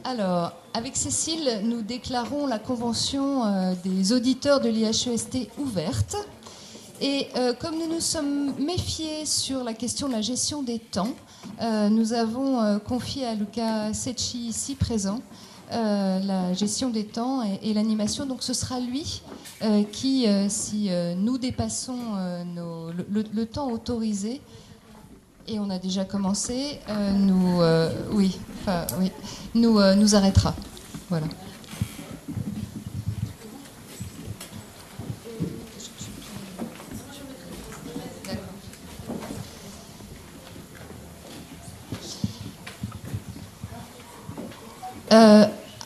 Alors, avec Cécile, nous déclarons la convention des auditeurs de l'IHEST ouverte. Et comme nous nous sommes méfiés sur la question de la gestion des temps, nous avons confié à Luca Secchi, ici présent, la gestion des temps et l'animation. Donc ce sera lui qui, si nous dépassons le temps autorisé, et on a déjà commencé, nous arrêtera. Voilà.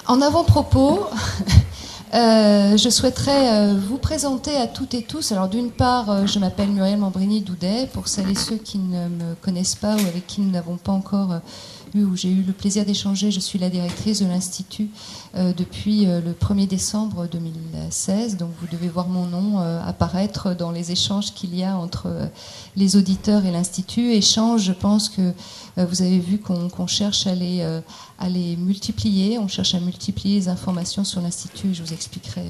En avant-propos, je souhaiterais vous présenter à toutes et tous. Alors d'une part, je m'appelle Muriel Mambrini-Doudet. Pour celles et ceux qui ne me connaissent pas ou avec qui nous n'avons pas encore eu ou j'ai eu le plaisir d'échanger, je suis la directrice de l'Institut depuis le 1er décembre 2016. Donc vous devez voir mon nom apparaître dans les échanges qu'il y a entre les auditeurs et l'Institut. Échanges, je pense que vous avez vu qu'on cherche à les multiplier. On cherche à multiplier les informations sur l'Institut. Je vous expliquerai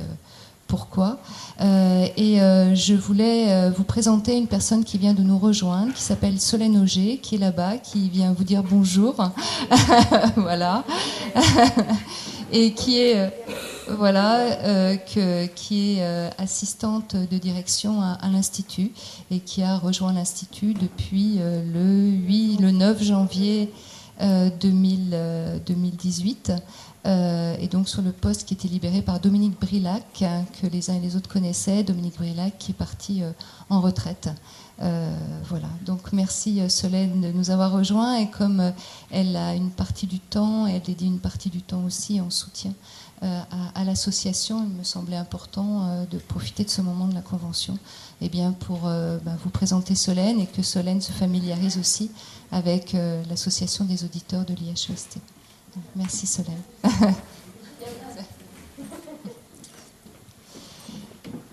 pourquoi. Je voulais vous présenter une personne qui vient de nous rejoindre, qui s'appelle Solène Auger, qui est là-bas, qui vient vous dire bonjour. Voilà. Et qui est... qui est assistante de direction à l'Institut et qui a rejoint l'Institut depuis le 9 janvier 2018, et donc sur le poste qui était libéré par Dominique Brilac, que les uns et les autres connaissaient. Dominique Brilac qui est parti en retraite. Voilà, donc merci Solène de nous avoir rejoints, et comme elle a une partie du temps, elle dédie une partie du temps aussi en soutien à l'association, il me semblait important de profiter de ce moment de la convention pour vous présenter Solène, et que Solène se familiarise aussi avec l'association des auditeurs de l'IHEST. Merci Solène.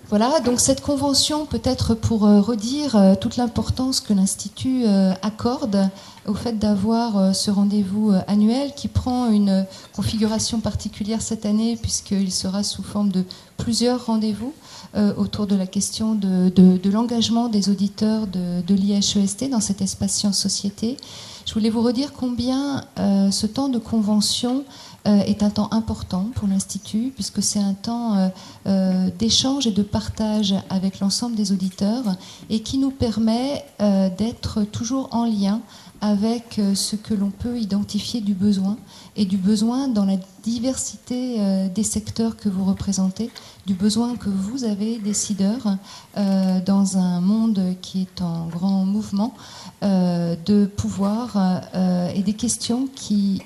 Voilà, donc cette convention, peut-être pour redire toute l'importance que l'Institut accorde au fait d'avoir ce rendez-vous annuel, qui prend une configuration particulière cette année, puisqu'il sera sous forme de plusieurs rendez-vous autour de la question de l'engagement des auditeurs de l'IHEST dans cet espace sciences-société. Je voulais vous redire combien ce temps de convention est un temps important pour l'Institut, puisque c'est un temps d'échange et de partage avec l'ensemble des auditeurs, et qui nous permet d'être toujours en lien avec ce que l'on peut identifier du besoin, et du besoin dans la diversité des secteurs que vous représentez, du besoin que vous avez, décideurs, dans un monde qui est en grand mouvement, de pouvoir et des questions qui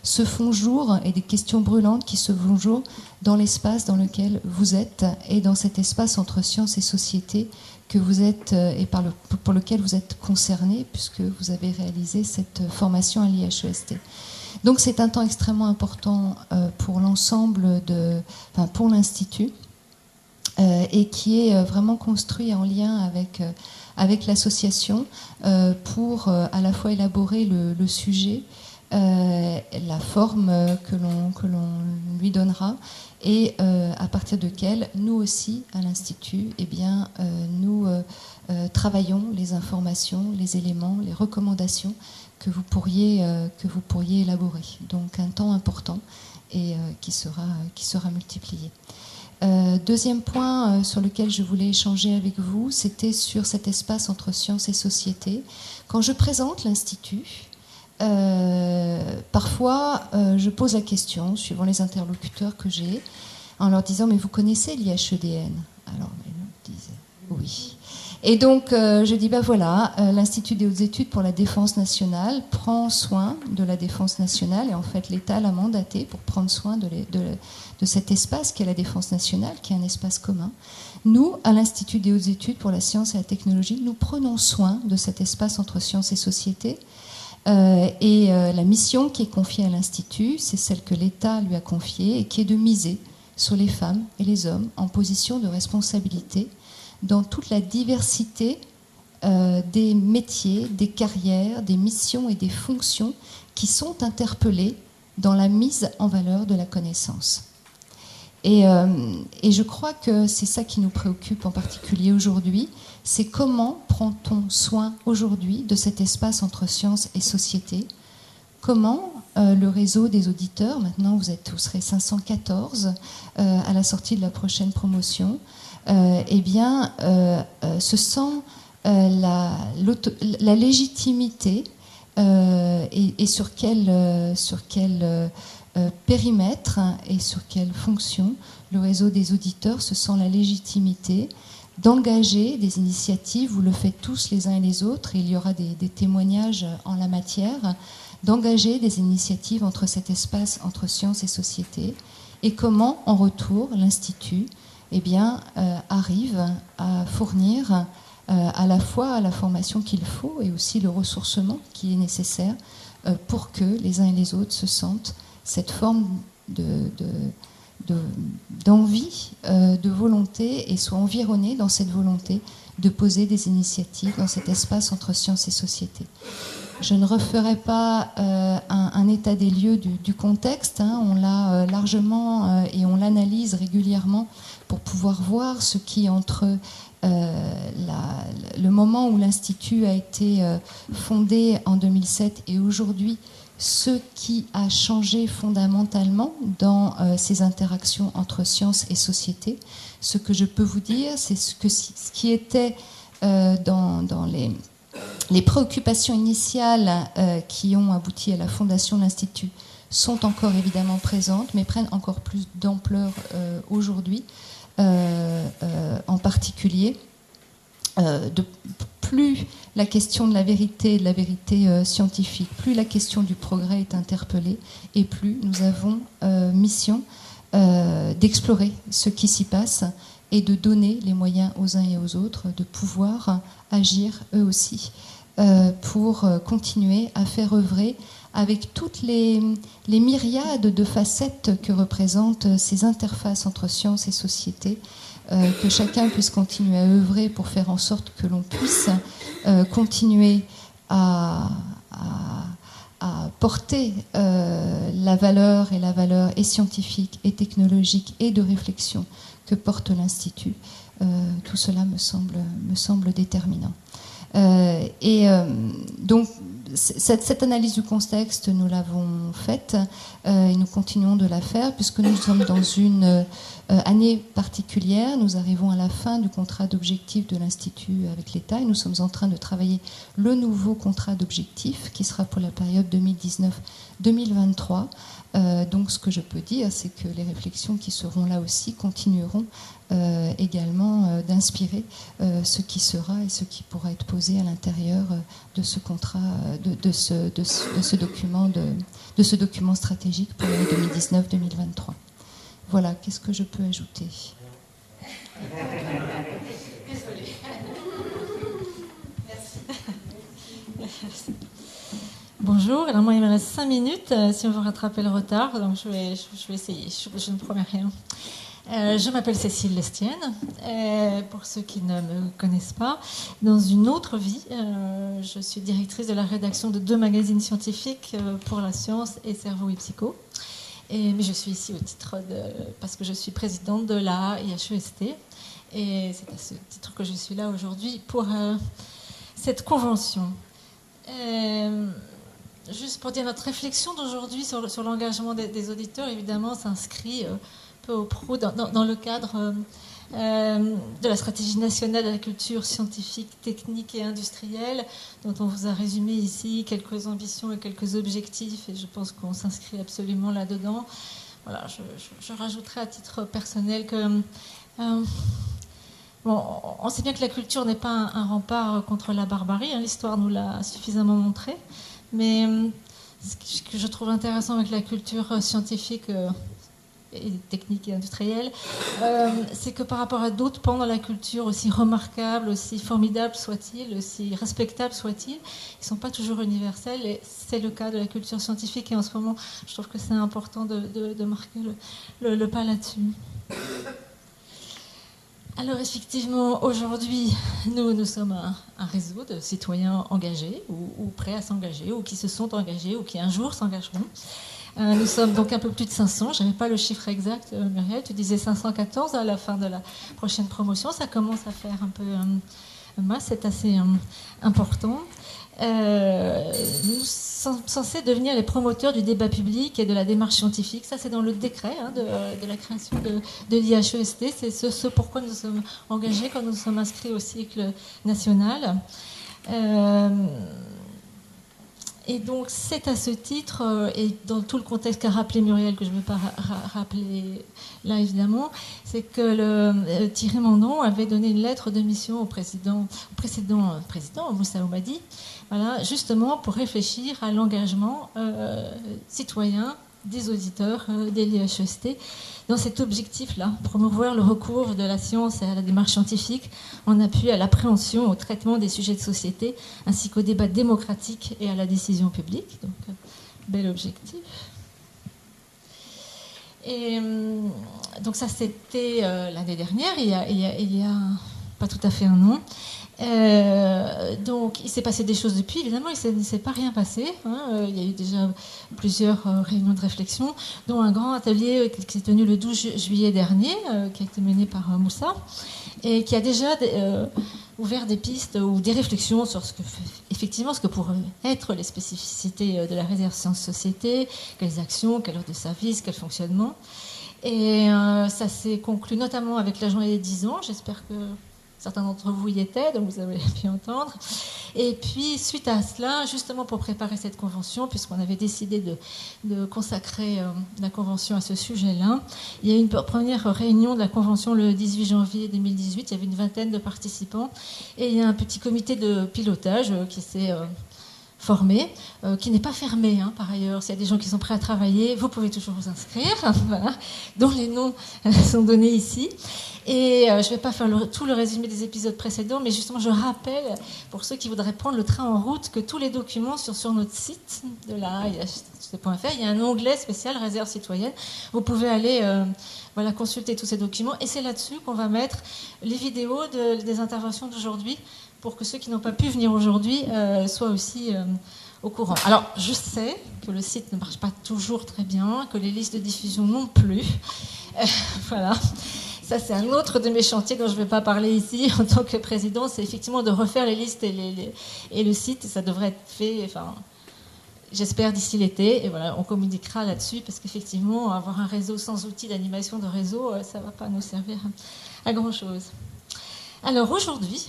se font jour, et des questions brûlantes qui se font jour dans l'espace dans lequel vous êtes, et dans cet espace entre sciences et société que vous êtes et pour lequel vous êtes concerné, puisque vous avez réalisé cette formation à l'IHEST. Donc c'est un temps extrêmement important pour l'ensemble pour l'Institut, et qui est vraiment construit en lien avec l'association pour à la fois élaborer le sujet, la forme que l'on lui donnera, et à partir de quelle nous aussi à l'Institut nous travaillons les informations, les éléments, les recommandations que vous pourriez élaborer. Donc un temps important, et qui sera multiplié. Deuxième point sur lequel je voulais échanger avec vous, c'était sur cet espace entre sciences et société. Quand je présente l'Institut, parfois je pose la question, suivant les interlocuteurs que j'ai, en leur disant « mais vous connaissez l'IHEDN ?» Alors ils me disent « oui ». Et donc je dis l'Institut des hautes études pour la défense nationale prend soin de la défense nationale, et en fait l'État l'a mandaté pour prendre soin de cet espace qu'est la défense nationale, qui est un espace commun. Nous, à l'Institut des hautes études pour la science et la technologie, nous prenons soin de cet espace entre sciences et société. La mission qui est confiée à l'Institut, c'est celle que l'État lui a confiée, et qui est de miser sur les femmes et les hommes en position de responsabilité dans toute la diversité des métiers, des carrières, des missions et des fonctions qui sont interpellées dans la mise en valeur de la connaissance. Et je crois que c'est ça qui nous préoccupe en particulier aujourd'hui, c'est comment prend-on soin aujourd'hui de cet espace entre sciences et société. Comment le réseau des auditeurs, maintenant vous serez 514 à la sortie de la prochaine promotion, se sent la légitimité et sur quel périmètre et sur quelle fonction le réseau des auditeurs se sent la légitimité d'engager des initiatives, vous le faites tous les uns et les autres, et il y aura des témoignages en la matière, d'engager des initiatives entre cet espace, entre sciences et société, et comment, en retour, l'Institut arrive à fournir à la fois la formation qu'il faut et aussi le ressourcement qui est nécessaire pour que les uns et les autres se sentent cette forme d'envie, de volonté, et soient environnés dans cette volonté de poser des initiatives dans cet espace entre sciences et société. Je ne referai pas un état des lieux du contexte, on l'a largement et on l'analyse régulièrement pour pouvoir voir ce qui, entre le moment où l'Institut a été fondé en 2007 et aujourd'hui, ce qui a changé fondamentalement dans ces interactions entre sciences et société. Ce que je peux vous dire, c'est ce qui était dans les préoccupations initiales qui ont abouti à la fondation de l'Institut sont encore évidemment présentes, mais prennent encore plus d'ampleur aujourd'hui, en particulier. Plus la question de la vérité scientifique, plus la question du progrès est interpellée, et plus nous avons mission d'explorer ce qui s'y passe et de donner les moyens aux uns et aux autres de pouvoir agir eux aussi pour continuer à faire œuvrer avec toutes les myriades de facettes que représentent ces interfaces entre sciences et société, que chacun puisse continuer à œuvrer pour faire en sorte que l'on puisse continuer à porter la valeur et scientifique et technologique et de réflexion que porte l'Institut. Tout cela me semble déterminant. Donc, cette analyse du contexte, nous l'avons faite et nous continuons de la faire puisque nous sommes dans une année particulière. Nous arrivons à la fin du contrat d'objectifs de l'Institut avec l'État et nous sommes en train de travailler le nouveau contrat d'objectifs qui sera pour la période 2019-2023. Donc ce que je peux dire, c'est que les réflexions qui seront là aussi continueront également d'inspirer ce qui sera et ce qui pourra être posé à l'intérieur de ce contrat, de ce document stratégique pour l'année 2019-2023. Voilà, qu'est-ce que je peux ajouter ? Désolée. Merci. Bonjour, alors moi il me reste 5 minutes si on veut rattraper le retard, donc je vais essayer, je ne promets rien. Je m'appelle Cécile Lestienne, pour ceux qui ne me connaissent pas. Dans une autre vie, je suis directrice de la rédaction de 2 magazines scientifiques pour la science et Cerveau et Psycho. Mais je suis ici au titre parce que je suis présidente de la IHEST, et c'est à ce titre que je suis là aujourd'hui pour cette convention. Juste pour dire, notre réflexion d'aujourd'hui sur l'engagement des auditeurs, évidemment, s'inscrit peu au pro dans le cadre de la stratégie nationale de la culture scientifique, technique et industrielle, dont on vous a résumé ici quelques ambitions et quelques objectifs, et je pense qu'on s'inscrit absolument là-dedans. Voilà, je rajouterai à titre personnel que on sait bien que la culture n'est pas un rempart contre la barbarie, hein, l'histoire nous l'a suffisamment montré, mais ce que je trouve intéressant avec la culture scientifique et technique et industrielle, c'est que par rapport à d'autres pans de la culture, aussi remarquables, aussi formidables soient-ils, aussi respectables soient-ils, ils ne sont pas toujours universels, et c'est le cas de la culture scientifique, et en ce moment, je trouve que c'est important de marquer le pas là-dessus. Alors effectivement, aujourd'hui, nous sommes un réseau de citoyens engagés ou prêts à s'engager, ou qui se sont engagés, ou qui un jour s'engageront. Nous sommes donc un peu plus de 500. Je n'avais pas le chiffre exact, Muriel. Tu disais 514 à la fin de la prochaine promotion. Ça commence à faire un peu masse, c'est assez important. Nous sommes censés devenir les promoteurs du débat public et de la démarche scientifique. Ça, c'est dans le décret de la création de l'IHEST. C'est ce pourquoi nous sommes engagés quand nous sommes inscrits au cycle national. Et donc, c'est à ce titre, et dans tout le contexte qu'a rappelé Muriel, que je ne vais pas rappeler là évidemment, c'est que Thierry Mandon avait donné une lettre de mission au précédent président, Moussa Oumadi, voilà, justement pour réfléchir à l'engagement citoyen des auditeurs des l'IHEST dans cet objectif-là, promouvoir le recours de la science et à la démarche scientifique en appui à l'appréhension, au traitement des sujets de société, ainsi qu'au débat démocratique et à la décision publique. Donc, bel objectif. Et donc ça, c'était l'année dernière, il y a pas tout à fait un an. Donc il s'est passé des choses depuis, évidemment il ne s'est pas rien passé, il y a eu déjà plusieurs réunions de réflexion, dont un grand atelier qui s'est tenu le 12 juillet dernier, qui a été mené par Moussa, et qui a déjà ouvert des pistes ou des réflexions sur effectivement ce que pourraient être les spécificités de la réserve sciences-société, quelles actions, quelle heure de service, quel fonctionnement. Et ça s'est conclu notamment avec la journée des 10 ans, j'espère que certains d'entre vous y étaient, donc vous avez pu entendre. Et puis, suite à cela, justement pour préparer cette convention, puisqu'on avait décidé de consacrer la convention à ce sujet-là, il y a eu une première réunion de la convention le 18 janvier 2018. Il y avait une vingtaine de participants. Et il y a un petit comité de pilotage qui s'est formé, qui n'est pas fermé, par ailleurs. S'il y a des gens qui sont prêts à travailler, vous pouvez toujours vous inscrire, voilà, dont les noms sont donnés ici. Et je ne vais pas faire tout le résumé des épisodes précédents, mais justement, je rappelle, pour ceux qui voudraient prendre le train en route, que tous les documents sont sur notre site de la IHEST.fr. Il y a un onglet spécial réserve citoyenne. Vous pouvez aller consulter tous ces documents. Et c'est là-dessus qu'on va mettre les vidéos des interventions d'aujourd'hui, pour que ceux qui n'ont pas pu venir aujourd'hui soient aussi au courant. Alors, je sais que le site ne marche pas toujours très bien, que les listes de diffusion non plus. Voilà. Ça, c'est un autre de mes chantiers dont je ne vais pas parler ici en tant que président. C'est effectivement de refaire les listes et le site. Ça devrait être fait, j'espère, d'ici l'été. Et voilà, on communiquera là-dessus parce qu'effectivement, avoir un réseau sans outils d'animation de réseau, ça ne va pas nous servir à grand-chose. Alors aujourd'hui,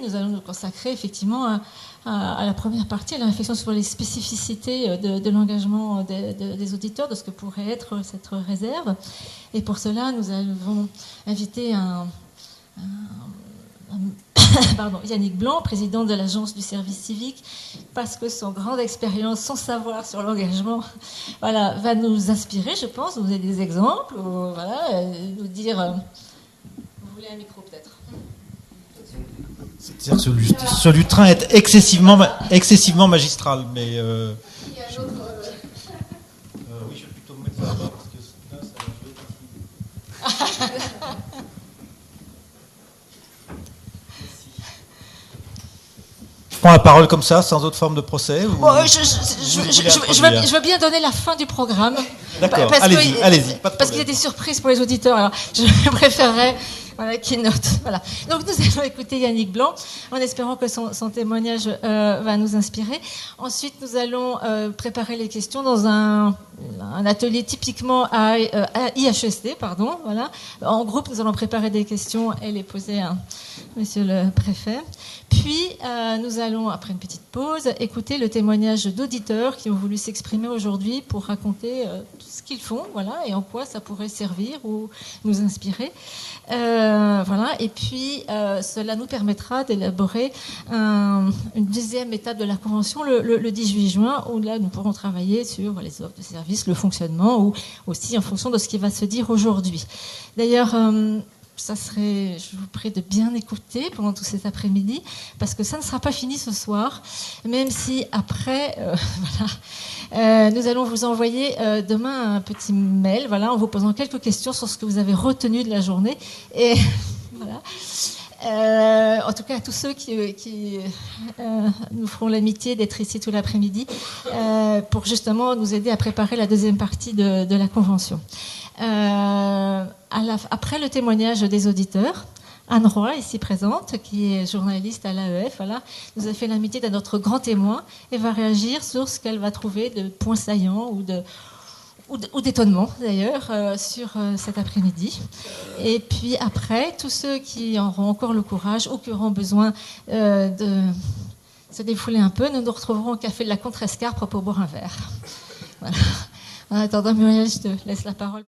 nous allons nous consacrer effectivement à la première partie, à la réflexion sur les spécificités de l'engagement des auditeurs, de ce que pourrait être cette réserve. Et pour cela, nous avons invité Yannick Blanc, président de l'Agence du service civique, parce que son grande expérience, son savoir sur l'engagement, va nous inspirer, je pense, nous donner des exemples, nous dire... Vous voulez un micro peut-être ? C'est-à-dire que ce lutrin est excessivement magistral, mais... Il y a un autre... oui, je vais plutôt me mettre là-bas, parce que là, ça va jouer. Je prends la parole comme ça, sans autre forme de procès ou... je veux bien donner la fin du programme. D'accord, allez-y, pas de problème. Parce qu'il y a des surprises pour les auditeurs, alors je préférerais... qui note. Voilà. Donc nous allons écouter Yannick Blanc en espérant que son témoignage va nous inspirer. Ensuite, nous allons préparer les questions dans un atelier typiquement à IHEST, pardon. Voilà. En groupe, nous allons préparer des questions et les poser à monsieur le préfet. Puis, nous allons, après une petite pause, écouter le témoignage d'auditeurs qui ont voulu s'exprimer aujourd'hui pour raconter tout ce qu'ils font, et en quoi ça pourrait servir ou nous inspirer. Et puis cela nous permettra d'élaborer une deuxième étape de la Convention le 18 juin, où là nous pourrons travailler sur les offres de services, le fonctionnement, ou aussi en fonction de ce qui va se dire aujourd'hui. D'ailleurs, je vous prie de bien écouter pendant tout cet après-midi, parce que ça ne sera pas fini ce soir, même si après, nous allons vous envoyer demain un petit mail, en vous posant quelques questions sur ce que vous avez retenu de la journée. Et voilà. En tout cas, à tous ceux qui nous feront l'amitié d'être ici tout l'après-midi pour justement nous aider à préparer la deuxième partie de la convention. Après le témoignage des auditeurs, Anne Roy, ici présente, qui est journaliste à l'AEF, voilà, nous a fait l'amitié d'être notre grand témoin et va réagir sur ce qu'elle va trouver de points saillants ou d'étonnement d'ailleurs sur cet après-midi. Et puis après, tous ceux qui auront encore le courage ou qui auront besoin de se défouler un peu, nous nous retrouverons au café de la Contrescarpe pour boire un verre. Voilà. En attendant, Muriel, je te laisse la parole.